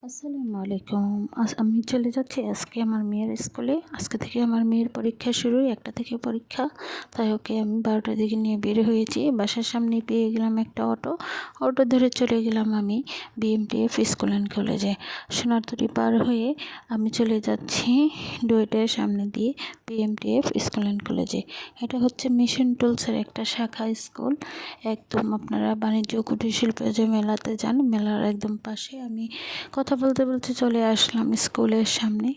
আসসালামু আলাইকুম। আমি চলে যাচ্ছি আজকে আমার মেয়ের স্কুলে। আজকে থেকে আমার মেয়ের পরীক্ষা শুরু, ১টা থেকে পরীক্ষা। তাই ওকে আমি ১২টার দিকে নিয়ে বের হয়েছি। বাসার সামনে পেয়ে গেলাম একটা অটো ধরে চলে গেলাম আমি বিএমটিএফ স্কুল অ্যান্ড কলেজে। সোনারতরী পার হয়ে আমি চলে যাচ্ছি ডুয়েটের সামনে দিয়ে বিএমটিএফ স্কুল অ্যান্ড কলেজে। এটা হচ্ছে মিশন টুলসের একটা শাখা স্কুল। একদম আপনারা বাণিজ্য কুটির শিল্প যে মেলাতে যান, মেলার একদম পাশে। আমি কথা বলতে বলতে চলে আসলাম স্কুলের সামনে।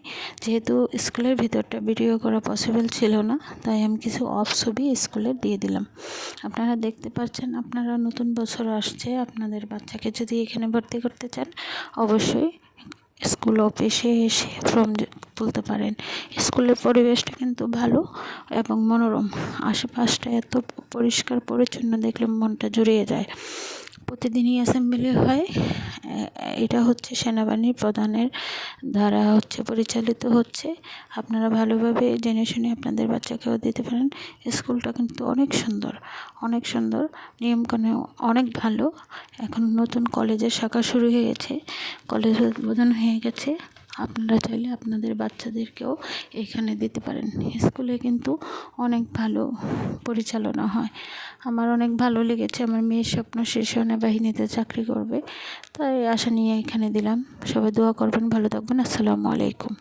যেহেতু স্কুলের ভিতরটা ভিডিও করা পসিবল ছিল না, তাই আমি কিছু অফ ছবি স্কুলের দিয়ে দিলাম। আপনারা দেখতে পাচ্ছেন, আপনারা নতুন বছর আসছে, আপনাদের বাচ্চাকে যদি এখানে ভর্তি করতে চান অবশ্যই স্কুল অফিসে এসে ফর্ম তুলতে পারেন। স্কুলের পরিবেশটা কিন্তু ভালো এবং মনোরম। আশেপাশটা এত পরিষ্কার পরিচ্ছন্ন দেখলে মনটা জুড়িয়ে যায়। প্রতিদিনই অ্যাসেম্বলি হয়। এটা হচ্ছে সেনাবাহিনীর প্রধানের দ্বারা পরিচালিত হচ্ছে। আপনারা ভালোভাবে জেনে শুনে আপনাদের বাচ্চাকেও দিতে পারেন। স্কুলটা কিন্তু অনেক সুন্দর, অনেক সুন্দর, নিয়মকানুন অনেক ভালো। এখন নতুন কলেজের শাখা শুরু হয়ে গেছে, কলেজ উদ্বোধন হয়ে গেছে। আপনারা চাইলে আপনাদের বাচ্চাদেরকেও এখানে দিতে পারেন। স্কুলে কিন্তু অনেক ভালো পরিচালনা হয়। আমার অনেক ভালো লেগেছে। আমার মেয়ের স্বপ্ন সে সেনাবাহিনীতে চাকরি করবে, তাই আশা নিয়ে এখানে দিলাম। সবাই দোয়া করবেন, ভালো থাকবেন। আসসালামু আলাইকুম।